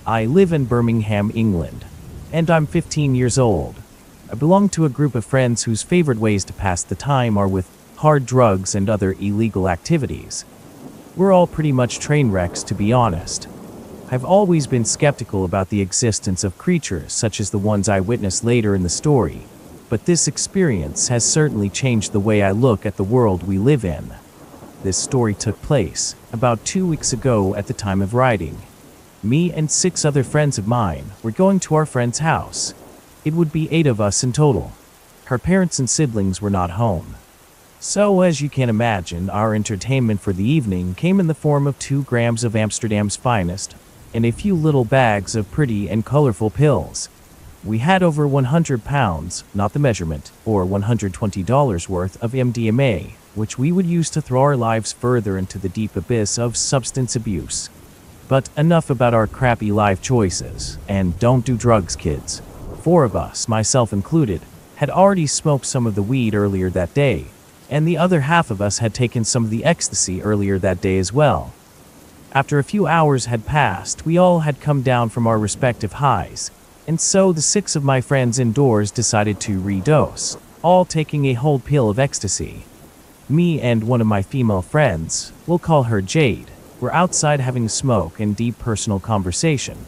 I live in Birmingham, England, and I'm 15 years old. I belong to a group of friends whose favorite ways to pass the time are with hard drugs and other illegal activities. We're all pretty much train wrecks, to be honest. I've always been skeptical about the existence of creatures such as the ones I witnessed later in the story, but this experience has certainly changed the way I look at the world we live in. This story took place about 2 weeks ago at the time of writing. Me and 6 other friends of mine were going to our friend's house. It would be 8 of us in total. Her parents and siblings were not home. So, as you can imagine, our entertainment for the evening came in the form of 2 grams of Amsterdam's finest and a few little bags of pretty and colorful pills. We had over 100 pounds, not the measurement, or $120 worth of MDMA, which we would use to throw our lives further into the deep abyss of substance abuse. But enough about our crappy life choices, and don't do drugs, kids. 4 of us, myself included, had already smoked some of the weed earlier that day, and the other half of us had taken some of the ecstasy earlier that day as well. After a few hours had passed, we all had come down from our respective highs, and so the 6 of my friends indoors decided to redose, all taking a whole pill of ecstasy. Me and one of my female friends, we'll call her Jade, were outside having a smoke and deep personal conversation.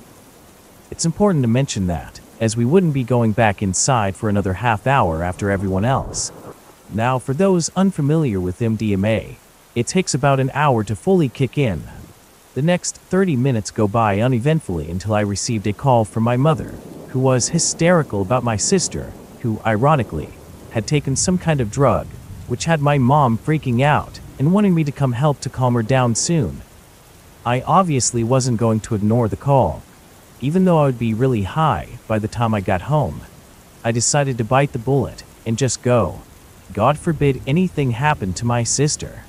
It's important to mention that, as we wouldn't be going back inside for another half hour after everyone else. Now, for those unfamiliar with MDMA, it takes about an hour to fully kick in. The next 30 minutes go by uneventfully until I received a call from my mother, who was hysterical about my sister, who, ironically, had taken some kind of drug, which had my mom freaking out and wanting me to come help to calm her down soon. I obviously wasn't going to ignore the call, even though I would be really high by the time I got home. I decided to bite the bullet and just go. God forbid anything happened to my sister.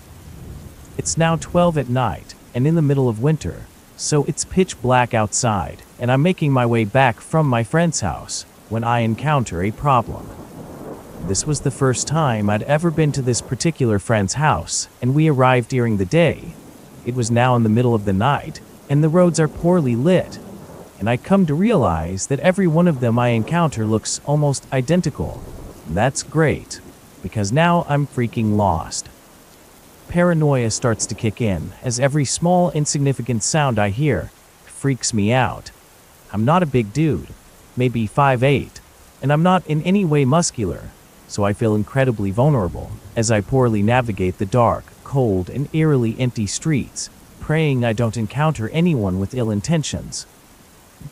It's now 12 at night and in the middle of winter, so it's pitch black outside, and I'm making my way back from my friend's house when I encounter a problem. This was the first time I'd ever been to this particular friend's house, and we arrived during the day. It was now in the middle of the night, and the roads are poorly lit, and I come to realize that every one of them I encounter looks almost identical. That's great, because now I'm freaking lost. Paranoia starts to kick in, as every small, insignificant sound I hear freaks me out. I'm not a big dude, maybe 5'8", and I'm not in any way muscular, so I feel incredibly vulnerable as I poorly navigate the dark, cold, and eerily empty streets, praying I don't encounter anyone with ill intentions.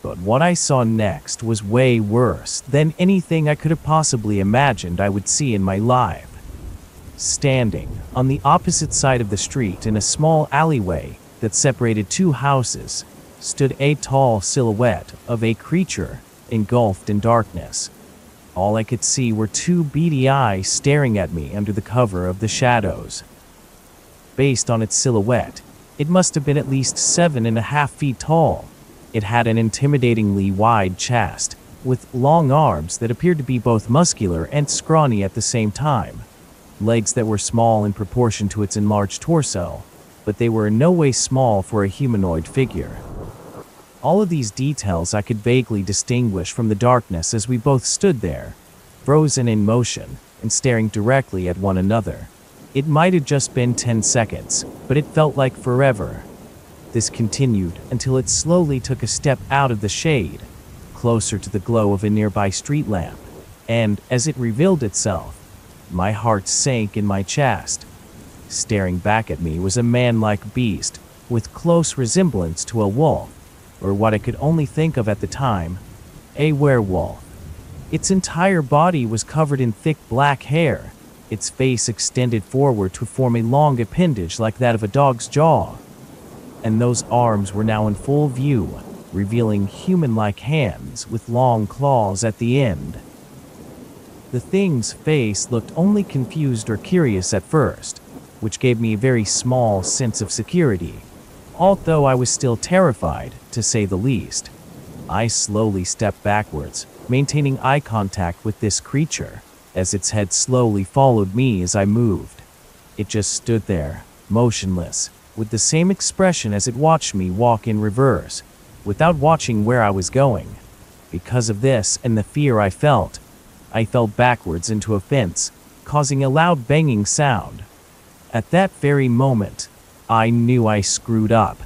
But what I saw next was way worse than anything I could have possibly imagined I would see in my life. Standing on the opposite side of the street in a small alleyway that separated 2 houses stood a tall silhouette of a creature engulfed in darkness. All I could see were 2 beady eyes staring at me under the cover of the shadows. Based on its silhouette, it must have been at least 7.5 feet tall. It had an intimidatingly wide chest, with long arms that appeared to be both muscular and scrawny at the same time. Legs that were small in proportion to its enlarged torso, but they were in no way small for a humanoid figure. All of these details I could vaguely distinguish from the darkness as we both stood there, frozen in motion and staring directly at one another. It might have just been 10 seconds, but it felt like forever. This continued until it slowly took a step out of the shade, closer to the glow of a nearby street lamp, and as it revealed itself, my heart sank in my chest. Staring back at me was a man-like beast with close resemblance to a wolf, or what I could only think of at the time, a werewolf. Its entire body was covered in thick black hair, its face extended forward to form a long appendage like that of a dog's jaw. And those arms were now in full view, revealing human-like hands with long claws at the end. The thing's face looked only confused or curious at first, which gave me a very small sense of security, although I was still terrified, to say the least. I slowly stepped backwards, maintaining eye contact with this creature, as its head slowly followed me as I moved. It just stood there, motionless, with the same expression as it watched me walk in reverse, without watching where I was going. Because of this and the fear I fell backwards into a fence, causing a loud banging sound. At that very moment, I knew I screwed up.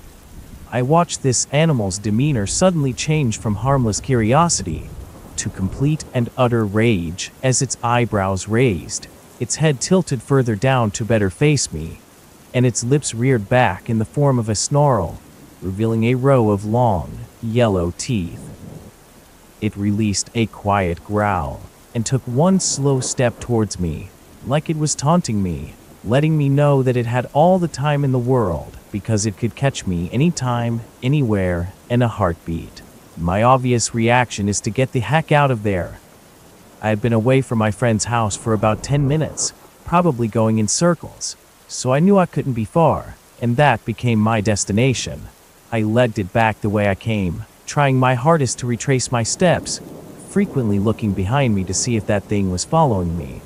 I watched this animal's demeanor suddenly change from harmless curiosity to complete and utter rage as its eyebrows raised, its head tilted further down to better face me, and its lips reared back in the form of a snarl, revealing a row of long, yellow teeth. It released a quiet growl and took one slow step towards me, like it was taunting me, letting me know that it had all the time in the world because it could catch me anytime, anywhere, in a heartbeat. My obvious reaction is to get the heck out of there. I had been away from my friend's house for about 10 minutes, probably going in circles, so I knew I couldn't be far, and that became my destination. I legged it back the way I came, trying my hardest to retrace my steps, frequently looking behind me to see if that thing was following me.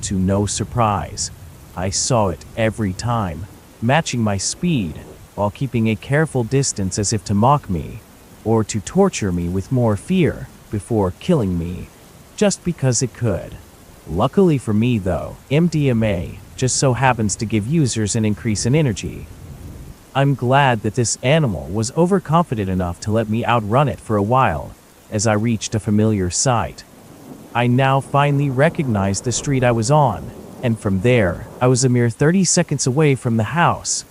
To no surprise, I saw it every time, matching my speed, while keeping a careful distance as if to mock me, or to torture me with more fear, before killing me, just because it could. Luckily for me though, MDMA just so happens to give users an increase in energy. I'm glad that this animal was overconfident enough to let me outrun it for a while, as I reached a familiar sight. I now finally recognized the street I was on, and from there, I was a mere 30 seconds away from the house.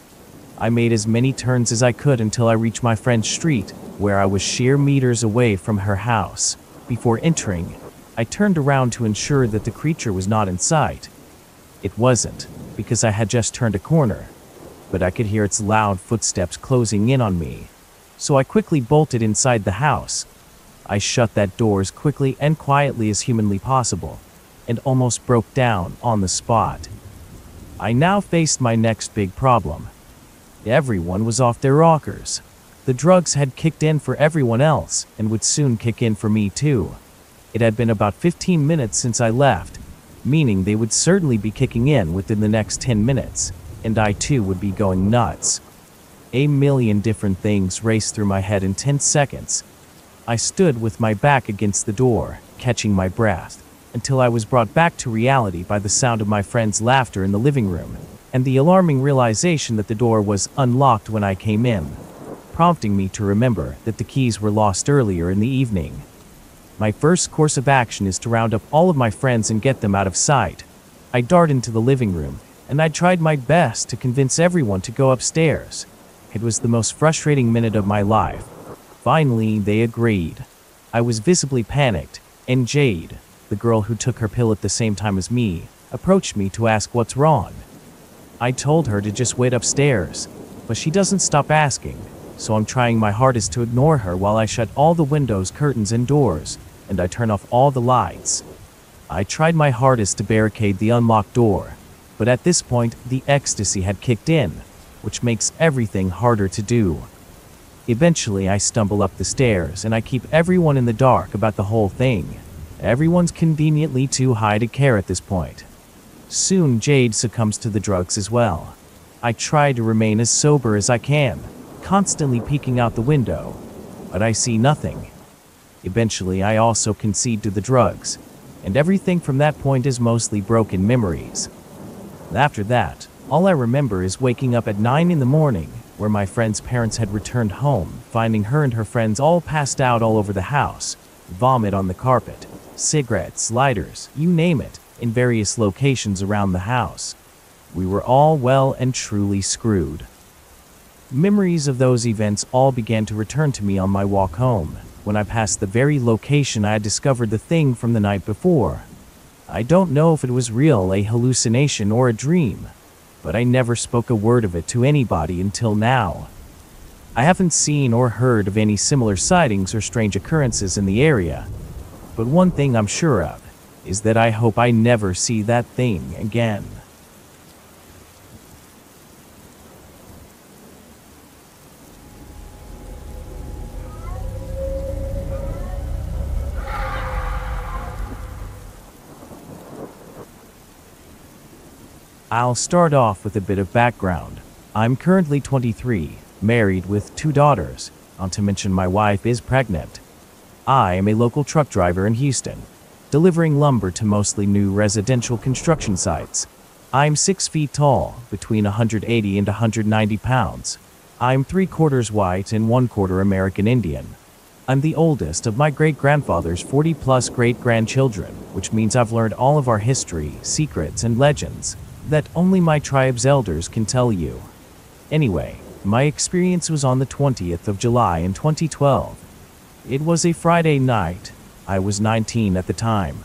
I made as many turns as I could until I reached my friend's street, where I was sheer meters away from her house. Before entering, I turned around to ensure that the creature was not in sight. It wasn't, because I had just turned a corner, but I could hear its loud footsteps closing in on me, so I quickly bolted inside the house. I shut that door as quickly and quietly as humanly possible, and almost broke down on the spot. I now faced my next big problem. Everyone was off their rockers. The drugs had kicked in for everyone else, and would soon kick in for me too. It had been about 15 minutes since I left, meaning they would certainly be kicking in within the next 10 minutes, and I too would be going nuts. A million different things raced through my head in 10 seconds. I stood with my back against the door, catching my breath, until I was brought back to reality by the sound of my friend's laughter in the living room, and the alarming realization that the door was unlocked when I came in, prompting me to remember that the keys were lost earlier in the evening. My first course of action is to round up all of my friends and get them out of sight. I dart into the living room, and I tried my best to convince everyone to go upstairs. It was the most frustrating minute of my life. Finally, they agreed. I was visibly panicked, and Jade, the girl who took her pill at the same time as me, approached me to ask what's wrong. I told her to just wait upstairs, but she doesn't stop asking, so I'm trying my hardest to ignore her while I shut all the windows, curtains, and doors, and I turn off all the lights. I tried my hardest to barricade the unlocked door, but at this point, the ecstasy had kicked in, which makes everything harder to do. Eventually, I stumble up the stairs, and I keep everyone in the dark about the whole thing. Everyone's conveniently too high to care at this point. Soon, Jade succumbs to the drugs as well. I try to remain as sober as I can, constantly peeking out the window, but I see nothing. Eventually, I also concede to the drugs, and everything from that point is mostly broken memories. After that, all I remember is waking up at 9 in the morning, where my friend's parents had returned home, finding her and her friends all passed out all over the house, vomit on the carpet, cigarettes, lighters, you name it, in various locations around the house. We were all well and truly screwed. Memories of those events all began to return to me on my walk home, when I passed the very location I had discovered the thing from the night before. I don't know if it was real, a hallucination, or a dream, but I never spoke a word of it to anybody until now. I haven't seen or heard of any similar sightings or strange occurrences in the area, but one thing I'm sure of is that I hope I never see that thing again. I'll start off with a bit of background. I'm currently 23, married with 2 daughters. not to mention my wife is pregnant. I am a local truck driver in Houston, delivering lumber to mostly new residential construction sites. I'm 6 feet tall, between 180 and 190 pounds. I'm 3/4 white and 1/4 American Indian. I'm the oldest of my great-grandfather's 40-plus great-grandchildren, which means I've learned all of our history, secrets, and legends that only my tribe's elders can tell you. Anyway, my experience was on the 20th of July in 2012. It was a Friday night. I was 19 at the time.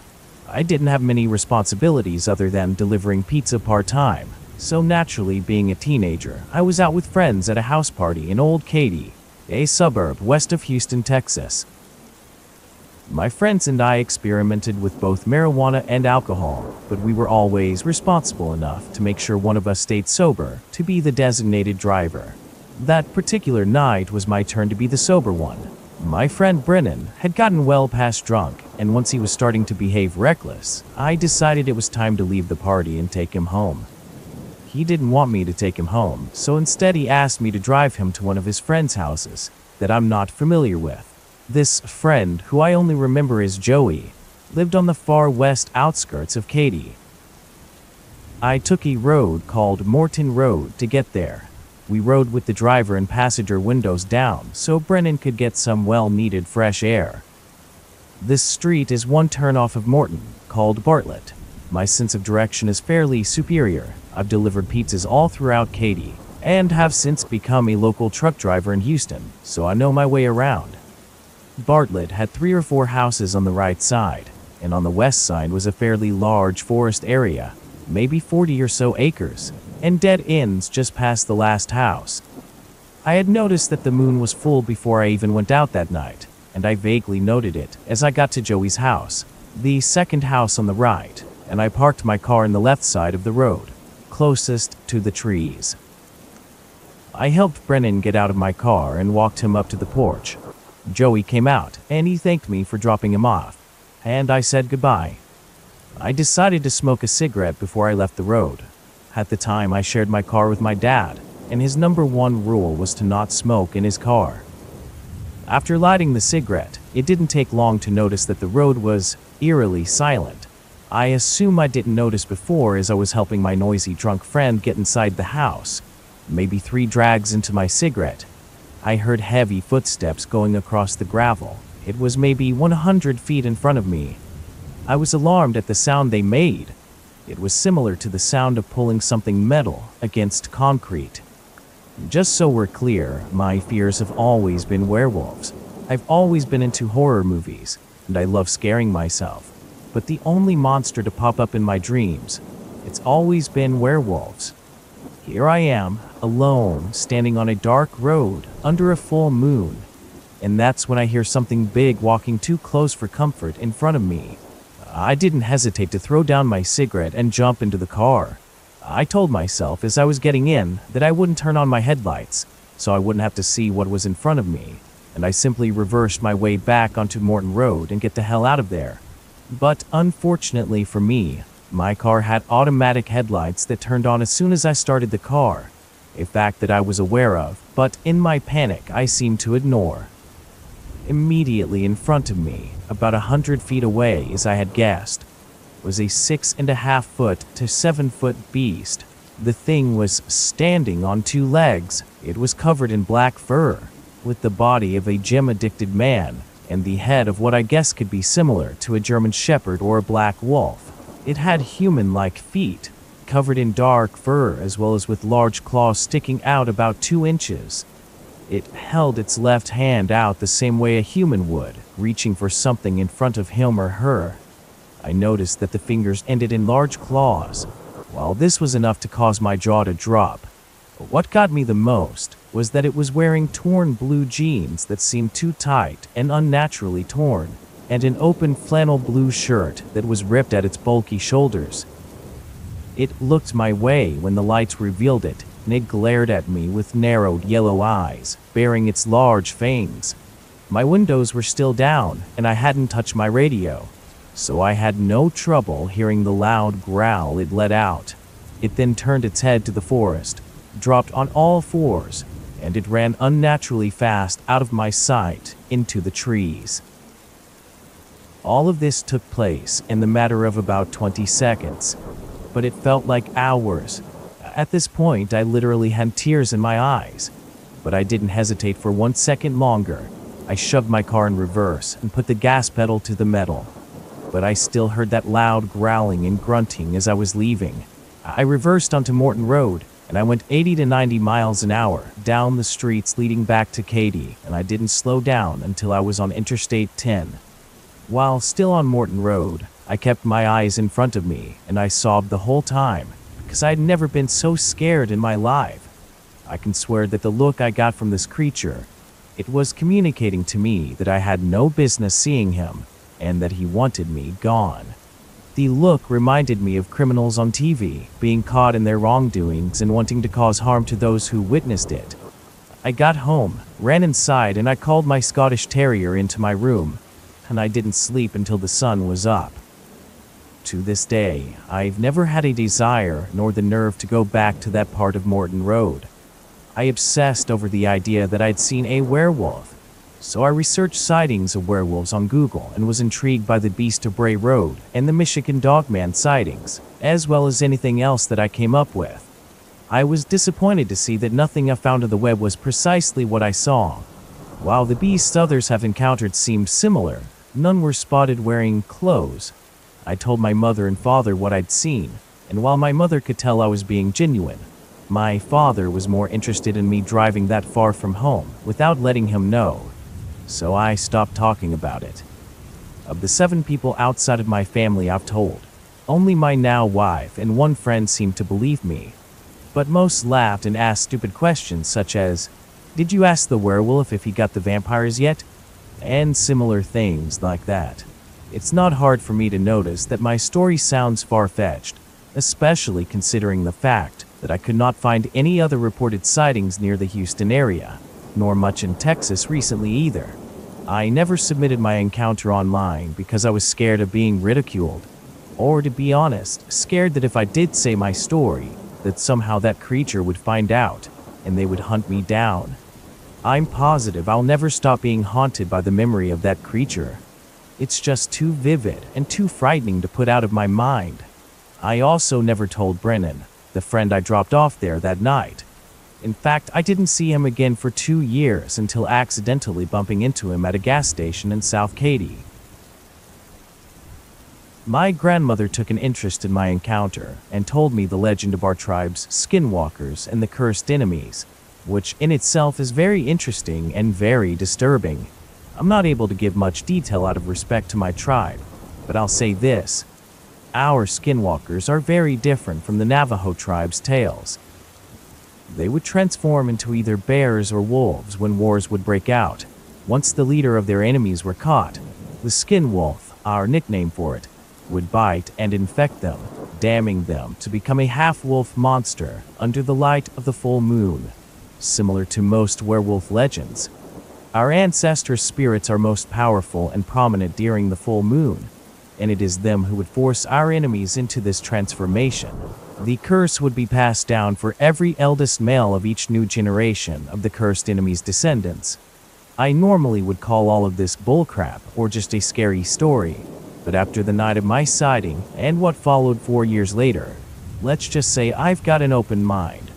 I didn't have many responsibilities other than delivering pizza part-time, so naturally, being a teenager, I was out with friends at a house party in Old Katy, a suburb west of Houston, Texas. My friends and I experimented with both marijuana and alcohol, but we were always responsible enough to make sure one of us stayed sober to be the designated driver. That particular night was my turn to be the sober one. My friend Brennan had gotten well past drunk, and once he was starting to behave reckless, I decided it was time to leave the party and take him home. He didn't want me to take him home, so instead he asked me to drive him to one of his friends' houses that I'm not familiar with. This friend, who I only remember as Joey, lived on the far west outskirts of Katy. I took a road called Morton Road to get there. We rode with the driver and passenger windows down so Brennan could get some well-needed fresh air. This street is one turn off of Morton, called Bartlett. My sense of direction is fairly superior. I've delivered pizzas all throughout Katy, and have since become a local truck driver in Houston, so I know my way around. Bartlett had 3 or 4 houses on the right side, and on the west side was a fairly large forest area, maybe 40 or so acres, and dead ends just past the last house. I had noticed that the moon was full before I even went out that night, and I vaguely noted it as I got to Joey's house, the second house on the right, and I parked my car on the left side of the road, closest to the trees. I helped Brennan get out of my car and walked him up to the porch. Joey came out, and he thanked me for dropping him off, and I said goodbye. I decided to smoke a cigarette before I left the road. At the time, I shared my car with my dad, and his #1 rule was to not smoke in his car. After lighting the cigarette, it didn't take long to notice that the road was eerily silent. I assume I didn't notice before as I was helping my noisy drunk friend get inside the house. Maybe 3 drags into my cigarette, I heard heavy footsteps going across the gravel. It was maybe 100 feet in front of me. I was alarmed at the sound they made. It was similar to the sound of pulling something metal against concrete. Just so we're clear, my fears have always been werewolves. I've always been into horror movies, and I love scaring myself. But the only monster to pop up in my dreams, it's always been werewolves. Here I am, alone, standing on a dark road under a full moon. And that's when I hear something big walking too close for comfort in front of me. I didn't hesitate to throw down my cigarette and jump into the car. I told myself as I was getting in that I wouldn't turn on my headlights, so I wouldn't have to see what was in front of me, and I simply reversed my way back onto Morton Road and get the hell out of there. But unfortunately for me, my car had automatic headlights that turned on as soon as I started the car, a fact that I was aware of, but in my panic I seemed to ignore. Immediately in front of me, about 100 feet away as I had guessed, was a 6.5 to 7 foot beast. The thing was standing on 2 legs. It was covered in black fur, with the body of a gem-addicted man, and the head of what I guess could be similar to a German shepherd or a black wolf. It had human-like feet, covered in dark fur as well as with large claws sticking out about 2 inches. It held its left hand out the same way a human would, reaching for something in front of him or her. I noticed that the fingers ended in large claws. While this was enough to cause my jaw to drop, what got me the most was that it was wearing torn blue jeans that seemed too tight and unnaturally torn, and an open flannel blue shirt that was ripped at its bulky shoulders. It looked my way when the lights revealed it, and it glared at me with narrowed yellow eyes, baring its large fangs. My windows were still down, and I hadn't touched my radio, so I had no trouble hearing the loud growl it let out. It then turned its head to the forest, dropped on all 4s, and it ran unnaturally fast out of my sight into the trees. All of this took place in the matter of about 20 seconds, but it felt like hours. At this point, I literally had tears in my eyes, but I didn't hesitate for 1 second longer. I shoved my car in reverse and put the gas pedal to the metal, but I still heard that loud growling and grunting as I was leaving. I reversed onto Morton Road, and I went 80 to 90 miles an hour down the streets leading back to Katy, and I didn't slow down until I was on Interstate 10. While still on Morton Road, I kept my eyes in front of me, and I sobbed the whole time, because I had never been so scared in my life. I can swear that the look I got from this creature, it was communicating to me that I had no business seeing him, and that he wanted me gone. The look reminded me of criminals on TV, being caught in their wrongdoings and wanting to cause harm to those who witnessed it. I got home, ran inside, and I called my Scottish Terrier into my room, and I didn't sleep until the sun was up. To this day, I've never had a desire nor the nerve to go back to that part of Morton Road. I obsessed over the idea that I'd seen a werewolf, so I researched sightings of werewolves on Google and was intrigued by the Beast of Bray Road and the Michigan Dogman sightings, as well as anything else that I came up with. I was disappointed to see that nothing I found on the web was precisely what I saw. While the beasts others have encountered seemed similar, none were spotted wearing clothes. I told my mother and father what I'd seen, and while my mother could tell I was being genuine, my father was more interested in me driving that far from home without letting him know, so I stopped talking about it. Of the 7 people outside of my family I've told, only my now wife and one friend seemed to believe me, but most laughed and asked stupid questions such as, "Did you ask the werewolf if he got the vampires yet?" and similar things like that. It's not hard for me to notice that my story sounds far-fetched, especially considering the fact that I could not find any other reported sightings near the Houston area, nor much in Texas recently either. I never submitted my encounter online because I was scared of being ridiculed, or to be honest, scared that if I did say my story, that somehow that creature would find out, and they would hunt me down. I'm positive I'll never stop being haunted by the memory of that creature. It's just too vivid and too frightening to put out of my mind. I also never told Brennan, the friend I dropped off there that night. In fact, I didn't see him again for 2 years until accidentally bumping into him at a gas station in South Katy. My grandmother took an interest in my encounter and told me the legend of our tribe's skinwalkers and the cursed enemies, which in itself is very interesting and very disturbing. I'm not able to give much detail out of respect to my tribe, but I'll say this. Our skinwalkers are very different from the Navajo tribe's tales. They would transform into either bears or wolves when wars would break out. Once the leader of their enemies were caught, the skin wolf, our nickname for it, would bite and infect them, damning them to become a half-wolf monster under the light of the full moon. Similar to most werewolf legends, our ancestor spirits are most powerful and prominent during the full moon, and it is them who would force our enemies into this transformation. The curse would be passed down for every eldest male of each new generation of the cursed enemy's descendants. I normally would call all of this bullcrap or just a scary story, but after the night of my sighting and what followed 4 years later, let's just say I've got an open mind.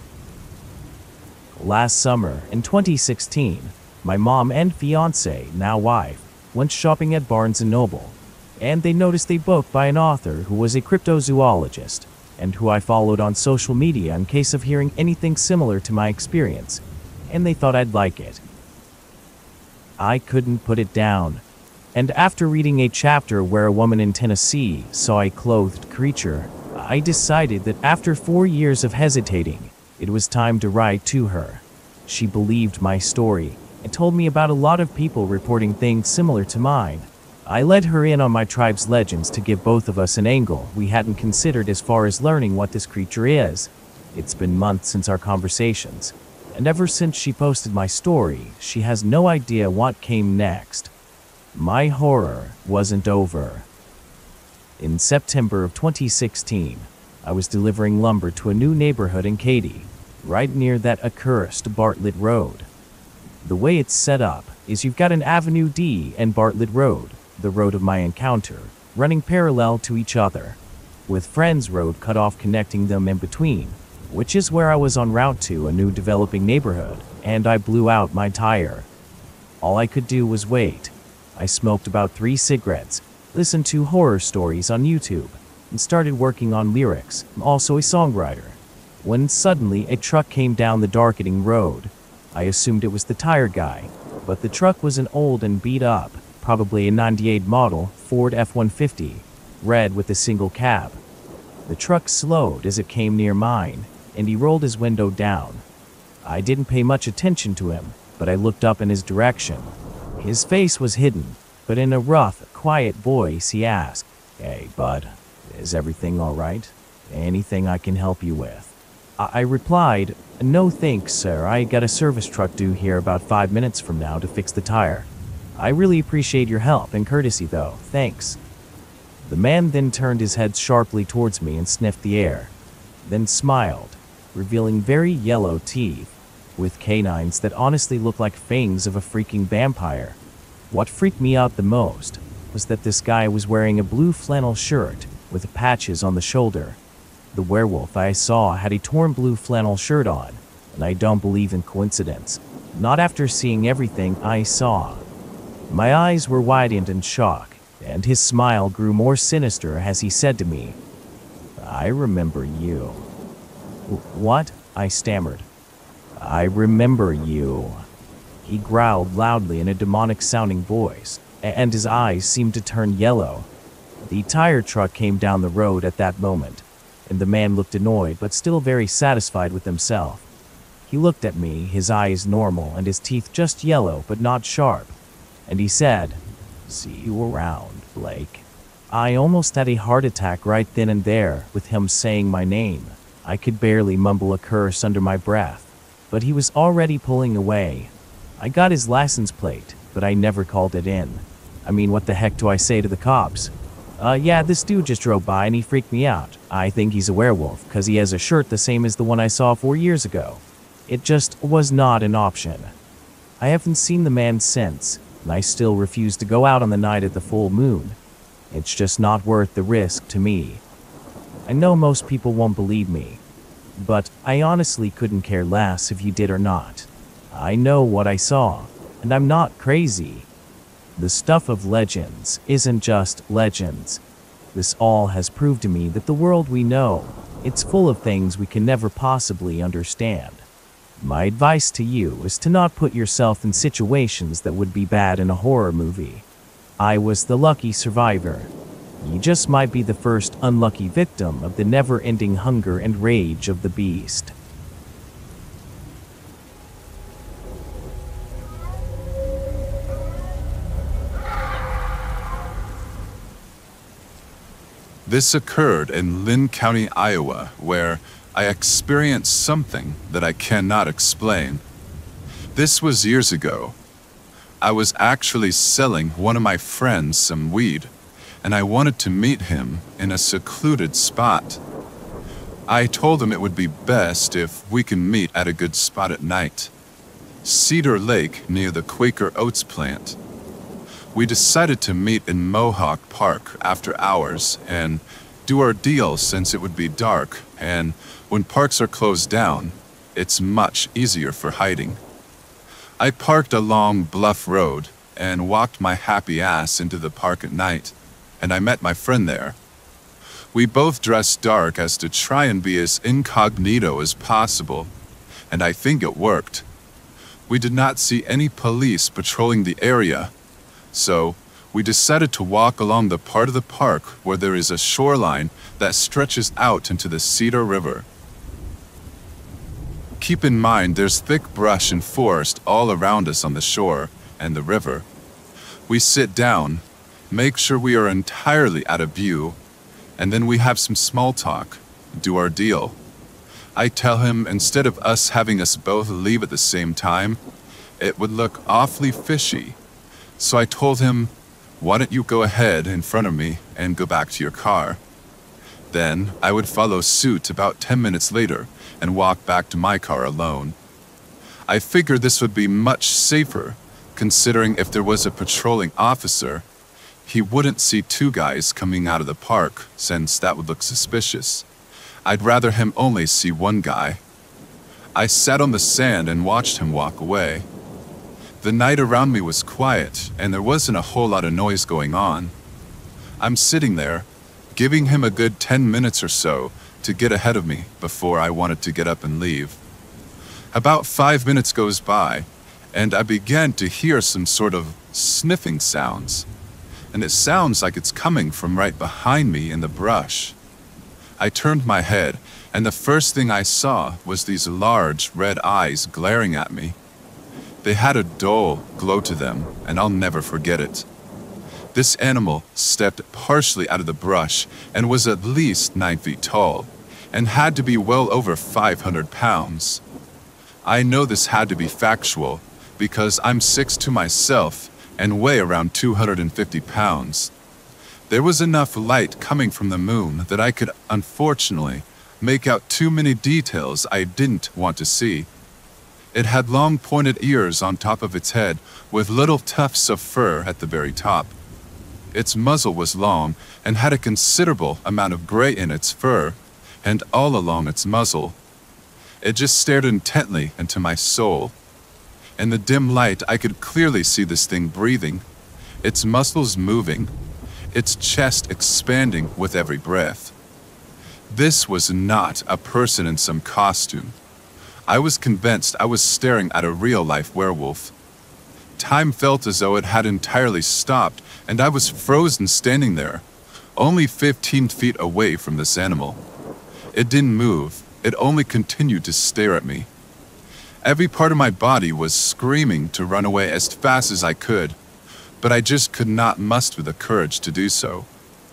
Last summer, in 2016, my mom and fiance, now wife, went shopping at Barnes & Noble, and they noticed a book by an author who was a cryptozoologist, and who I followed on social media in case of hearing anything similar to my experience, and they thought I'd like it. I couldn't put it down, and after reading a chapter where a woman in Tennessee saw a clothed creature, I decided that after 4 years of hesitating, it was time to write to her. She believed my story and told me about a lot of people reporting things similar to mine. I let her in on my tribe's legends to give both of us an angle we hadn't considered as far as learning what this creature is. It's been months since our conversations, and ever since she posted my story, she has no idea what came next. My horror wasn't over. In September of 2016, I was delivering lumber to a new neighborhood in Katy. right near that accursed Bartlett Road. The way it's set up is you've got an Avenue D and Bartlett Road, the road of my encounter, running parallel to each other, with Friends Road cut off connecting them in between, which is where I was en route to a new developing neighborhood, and I blew out my tire. All I could do was wait. I smoked about 3 cigarettes, listened to horror stories on YouTube, and started working on lyrics. I'm also a songwriter. When suddenly a truck came down the darkening road. I assumed it was the tire guy, but the truck was an old and beat up, probably a '98 model Ford F-150, red with a single cab. The truck slowed as it came near mine, and he rolled his window down. I didn't pay much attention to him, but I looked up in his direction. His face was hidden, but in a rough, quiet voice he asked, "Hey, bud, is everything all right? Anything I can help you with?" I replied, "No thanks, sir. I got a service truck due here about 5 minutes from now to fix the tire. I really appreciate your help and courtesy though, thanks." The man then turned his head sharply towards me and sniffed the air, then smiled, revealing very yellow teeth, with canines that honestly looked like fangs of a freaking vampire. What freaked me out the most was that this guy was wearing a blue flannel shirt with patches on the shoulder. The werewolf I saw had a torn blue flannel shirt on, and I don't believe in coincidence. Not after seeing everything I saw. My eyes were widened in shock, and his smile grew more sinister as he said to me, "I remember you." "What?" I stammered. "I remember you." He growled loudly in a demonic-sounding voice, and his eyes seemed to turn yellow. The tire truck came down the road at that moment, and the man looked annoyed but still very satisfied with himself. He looked at me, his eyes normal and his teeth just yellow but not sharp, and he said, "See you around, Blake." I almost had a heart attack right then and there with him saying my name. I could barely mumble a curse under my breath, but he was already pulling away. I got his license plate, but I never called it in. I mean, what the heck do I say to the cops? Yeah, this dude just drove by and he freaked me out. I think he's a werewolf because he has a shirt the same as the one I saw 4 years ago. It just was not an option. I haven't seen the man since, and I still refuse to go out on the night of the full moon. It's just not worth the risk to me. I know most people won't believe me, but I honestly couldn't care less if you did or not. I know what I saw, and I'm not crazy. The stuff of legends isn't just legends. This all has proved to me that the world we know, it's full of things we can never possibly understand. My advice to you is to not put yourself in situations that would be bad in a horror movie. I was the lucky survivor. You just might be the first unlucky victim of the never-ending hunger and rage of the beast. This occurred in Lynn County, Iowa, where I experienced something that I cannot explain. This was years ago. I was actually selling one of my friends some weed, and I wanted to meet him in a secluded spot. I told him it would be best if we can meet at a good spot at night. Cedar Lake near the Quaker Oats plant. We decided to meet in Mohawk Park after hours and do our deal since it would be dark, and when parks are closed down, it's much easier for hiding. I parked along Bluff Road and walked my happy ass into the park at night, and I met my friend there. We both dressed dark as to try and be as incognito as possible, and I think it worked. We did not see any police patrolling the area, so we decided to walk along the part of the park where there is a shoreline that stretches out into the Cedar River. Keep in mind there's thick brush and forest all around us on the shore and the river. We sit down, make sure we are entirely out of view, and then we have some small talk, do our deal. I tell him instead of us having us both leave at the same time, it would look awfully fishy. So I told him, "Why don't you go ahead in front of me and go back to your car?" Then I would follow suit about 10 minutes later and walk back to my car alone. I figured this would be much safer, considering if there was a patrolling officer, he wouldn't see two guys coming out of the park, since that would look suspicious. I'd rather him only see one guy. I sat on the sand and watched him walk away. The night around me was quiet, and there wasn't a whole lot of noise going on. I'm sitting there, giving him a good 10 minutes or so to get ahead of me before I wanted to get up and leave. About 5 minutes goes by, and I began to hear some sort of sniffing sounds, and it sounds like it's coming from right behind me in the brush. I turned my head, and the first thing I saw was these large red eyes glaring at me. They had a dull glow to them, and I'll never forget it. This animal stepped partially out of the brush and was at least 9 feet tall, and had to be well over 500 pounds. I know this had to be factual, because I'm 6'2" myself and weigh around 250 pounds. There was enough light coming from the moon that I could, unfortunately, make out too many details I didn't want to see. It had long pointed ears on top of its head, with little tufts of fur at the very top. Its muzzle was long and had a considerable amount of gray in its fur, and all along its muzzle. It just stared intently into my soul. In the dim light, I could clearly see this thing breathing, its muscles moving, its chest expanding with every breath. This was not a person in some costume. I was convinced I was staring at a real-life werewolf. Time felt as though it had entirely stopped, and I was frozen standing there, only 15 feet away from this animal. It didn't move, it only continued to stare at me. Every part of my body was screaming to run away as fast as I could, but I just could not muster the courage to do so,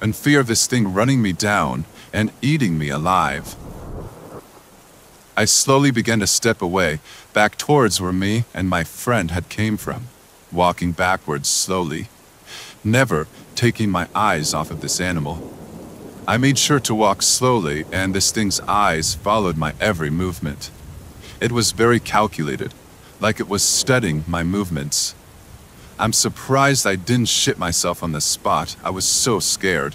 in fear of this thing running me down and eating me alive. I slowly began to step away, back towards where me and my friend had came from, walking backwards slowly, never taking my eyes off of this animal. I made sure to walk slowly, and this thing's eyes followed my every movement. It was very calculated, like it was studying my movements. I'm surprised I didn't shit myself on the spot. I was so scared.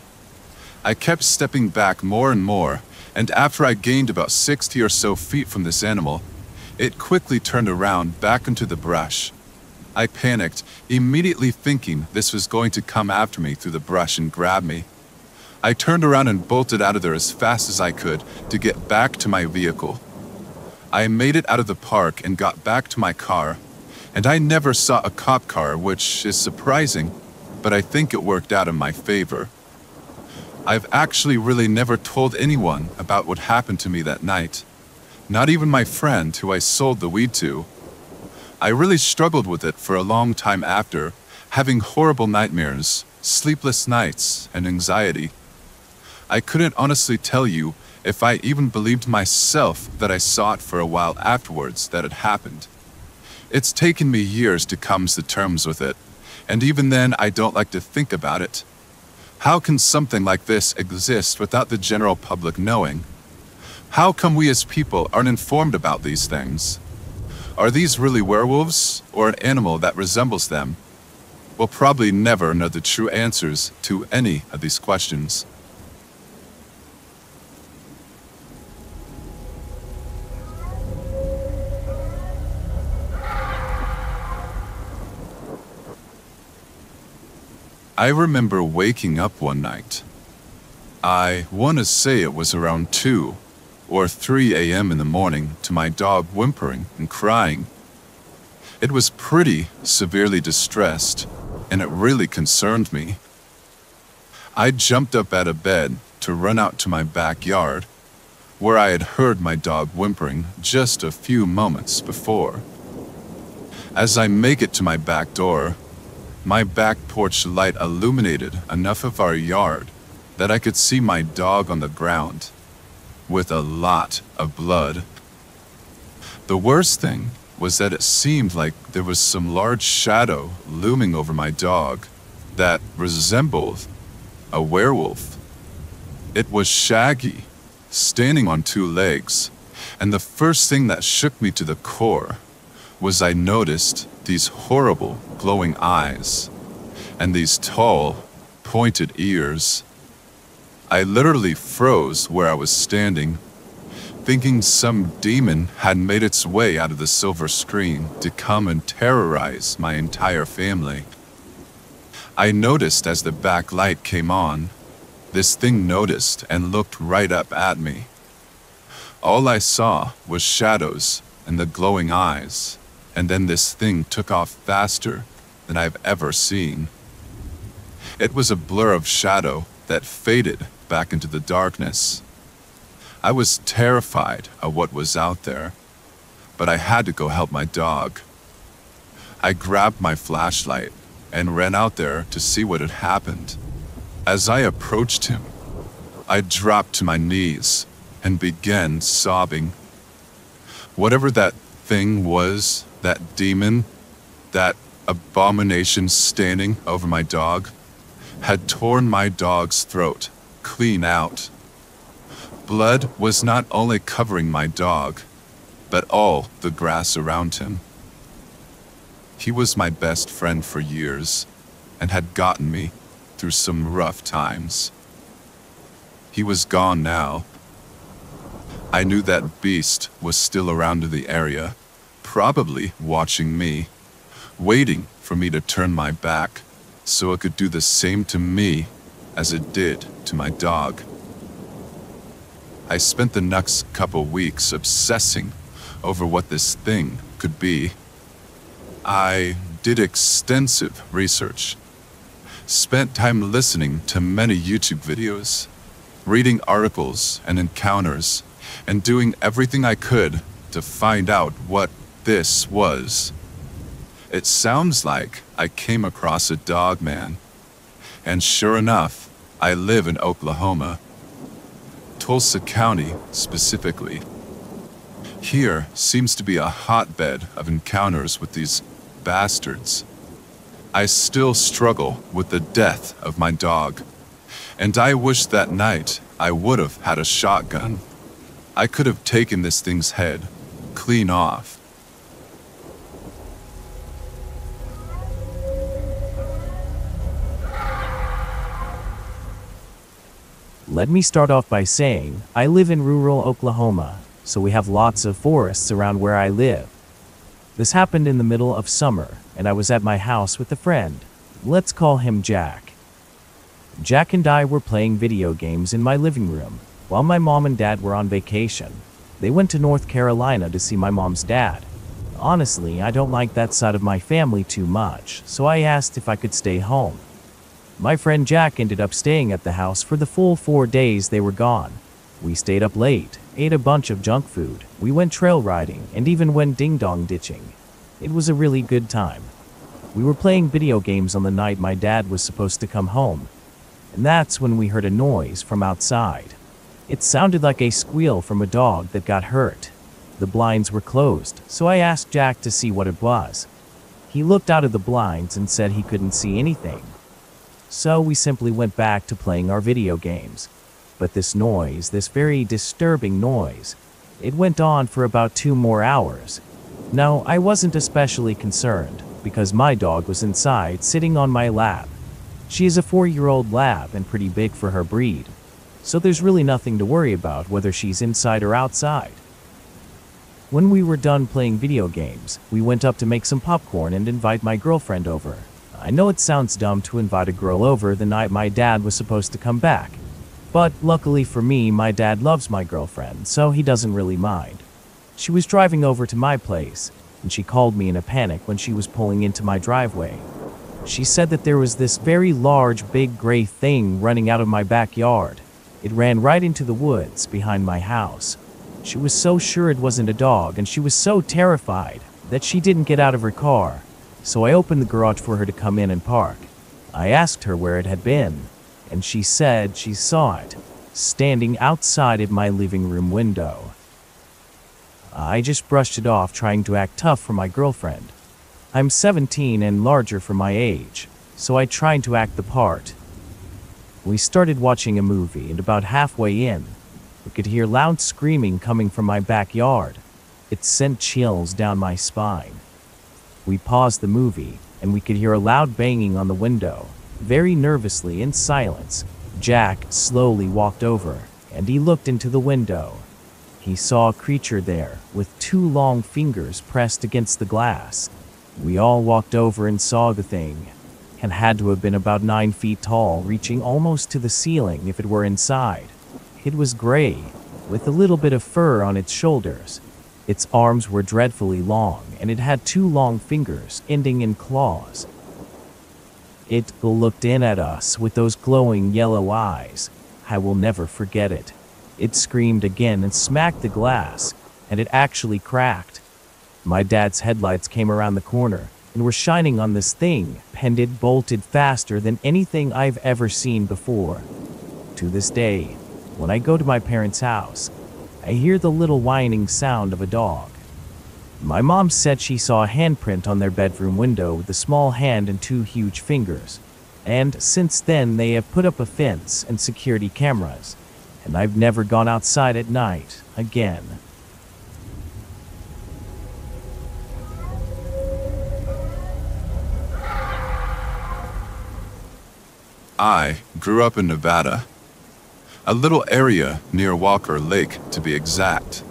I kept stepping back more and more, and after I gained about 60 or so feet from this animal, it quickly turned around back into the brush. I panicked, immediately thinking this was going to come after me through the brush and grab me. I turned around and bolted out of there as fast as I could to get back to my vehicle. I made it out of the park and got back to my car, and I never saw a cop car, which is surprising, but I think it worked out in my favor. I've actually really never told anyone about what happened to me that night. Not even my friend who I sold the weed to. I really struggled with it for a long time after, having horrible nightmares, sleepless nights, and anxiety. I couldn't honestly tell you if I even believed myself that I saw it for a while afterwards that it happened. It's taken me years to come to terms with it, and even then I don't like to think about it. How can something like this exist without the general public knowing? How come we as people aren't informed about these things? Are these really werewolves, or an animal that resembles them? We'll probably never know the true answers to any of these questions. I remember waking up one night. I want to say it was around 2 or 3 a.m. in the morning to my dog whimpering and crying. It was pretty severely distressed, and it really concerned me. I jumped up out of bed to run out to my backyard, where I had heard my dog whimpering just a few moments before. As I make it to my back door, my back porch light illuminated enough of our yard that I could see my dog on the ground, with a lot of blood. The worst thing was that it seemed like there was some large shadow looming over my dog that resembled a werewolf. It was Shaggy, standing on two legs, and the first thing that shook me to the core was I noticed these horrible glowing eyes and these tall, pointed ears. I literally froze where I was standing, thinking some demon had made its way out of the silver screen to come and terrorize my entire family. I noticed as the back light came on, this thing noticed and looked right up at me. All I saw was shadows and the glowing eyes, and then this thing took off faster than I've ever seen. It was a blur of shadow that faded back into the darkness. I was terrified of what was out there, but I had to go help my dog. I grabbed my flashlight and ran out there to see what had happened. As I approached him, I dropped to my knees and began sobbing. Whatever that thing was, that demon, that abomination standing over my dog, had torn my dog's throat clean out. Blood was not only covering my dog, but all the grass around him. He was my best friend for years and had gotten me through some rough times. He was gone now. I knew that beast was still around in the area, probably watching me, waiting for me to turn my back so it could do the same to me as it did to my dog. I spent the next couple weeks obsessing over what this thing could be. I did extensive research, spent time listening to many YouTube videos, reading articles and encounters, and doing everything I could to find out what this was. It sounds like I came across a dogman, and sure enough, I live in Oklahoma, Tulsa County specifically. Here seems to be a hotbed of encounters with these bastards. I still struggle with the death of my dog, and I wish that night I would have had a shotgun. I could have taken this thing's head clean off. Let me start off by saying, I live in rural Oklahoma, so we have lots of forests around where I live. This happened in the middle of summer, and I was at my house with a friend. Let's call him Jack. Jack and I were playing video games in my living room, while my mom and dad were on vacation. They went to North Carolina to see my mom's dad. Honestly, I don't like that side of my family too much, so I asked if I could stay home. My friend Jack ended up staying at the house for the full 4 days they were gone. We stayed up late, ate a bunch of junk food, we went trail riding, and even went ding-dong ditching. It was a really good time. We were playing video games on the night my dad was supposed to come home, and that's when we heard a noise from outside. It sounded like a squeal from a dog that got hurt. The blinds were closed, so I asked Jack to see what it was. He looked out of the blinds and said he couldn't see anything. So we simply went back to playing our video games. But this noise, this very disturbing noise, it went on for about 2 more hours. No, I wasn't especially concerned, because my dog was inside sitting on my lap. She is a 4-year-old lab and pretty big for her breed, so there's really nothing to worry about whether she's inside or outside. When we were done playing video games, we went up to make some popcorn and invite my girlfriend over. I know it sounds dumb to invite a girl over the night my dad was supposed to come back, but luckily for me, my dad loves my girlfriend, so he doesn't really mind. She was driving over to my place, and she called me in a panic when she was pulling into my driveway. She said that there was this very large, big gray thing running out of my backyard. It ran right into the woods behind my house. She was so sure it wasn't a dog, and she was so terrified that she didn't get out of her car. So I opened the garage for her to come in and park. I asked her where it had been, and she said she saw it, standing outside of my living room window. I just brushed it off, trying to act tough for my girlfriend. I'm 17 and larger for my age, so I tried to act the part. We started watching a movie, and about halfway in, we could hear loud screaming coming from my backyard. It sent chills down my spine. We paused the movie, and we could hear a loud banging on the window. Very nervously, in silence, Jack slowly walked over, and he looked into the window. He saw a creature there, with 2 long fingers pressed against the glass. We all walked over and saw the thing. It had to have been about 9 feet tall, reaching almost to the ceiling if it were inside. It was gray, with a little bit of fur on its shoulders. Its arms were dreadfully long, and it had 2 long fingers, ending in claws. It looked in at us with those glowing yellow eyes. I will never forget it. It screamed again and smacked the glass, and it actually cracked. My dad's headlights came around the corner and were shining on this thing, and it bolted faster than anything I've ever seen before. To this day, when I go to my parents' house, I hear the little whining sound of a dog. My mom said she saw a handprint on their bedroom window with a small hand and 2 huge fingers, and since then they have put up a fence and security cameras, and I've never gone outside at night again. I grew up in Nevada, a little area near Walker Lake to be exact.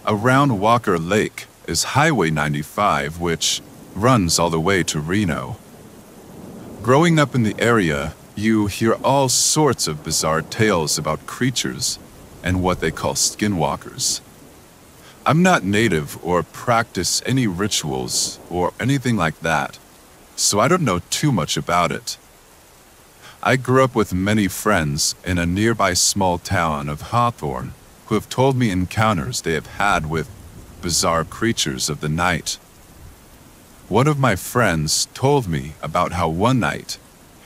Around Walker Lake is Highway 95, which runs all the way to Reno. Growing up in the area, you hear all sorts of bizarre tales about creatures and what they call skinwalkers. I'm not native or practice any rituals or anything like that, so I don't know too much about it. I grew up with many friends in a nearby small town of Hawthorne who have told me encounters they have had with bizarre creatures of the night. One of my friends told me about how one night